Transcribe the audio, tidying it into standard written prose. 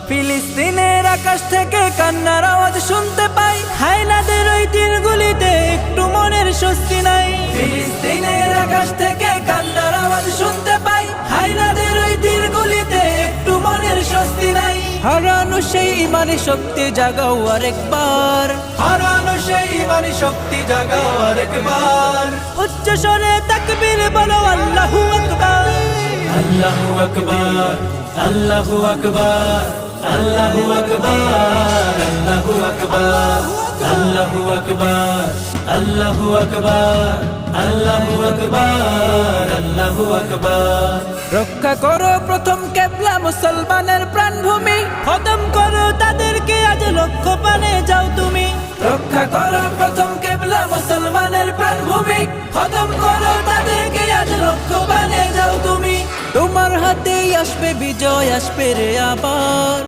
ফিলিস্তিনের আকাশ থেকে কান্নার আওয়াজ শুনতে পাই, হায়নাদের ওই তীরগুলিতে একটু মনের স্বস্তি নাই। ফিলিস্তিনের আকাশ থেকে কান্নার আওয়াজ শুনতে পাই, হায়নাদের ওই তীরগুলিতে একটু মনের স্বস্তি নাই। হারানো সেই ইমানি শক্তি জাগাও আরেকবার, হারানো সেই ইমানি শক্তি জাগাও আরেকবার। উচ্চ স্বরে তাকবীর বলো আল্লাহু আকবার, আল্লাহু আকবার, আল্লাহু আকবার, আল্লাহু আকবার, আল্লাহু আকবার, আল্লাহু আকবার, আল্লাহু আকবার, আল্লাহু আকবার, আল্লাহু আকবার। রক্ষা করো প্রথম কেবলা মুসলমানের প্রাণভূমি, খতম করো তাদেরকে আজ লক্ষ্য পানে যাও তুমি। রক্ষা করো প্রথম কেবলা মুসলমানের প্রাণভূমি, খতম করো তাদেরকে আজ লক্ষ্য পানে যাও তুমি। তোমার হাতেই আসবে বিজয়, আসবে রে আবার।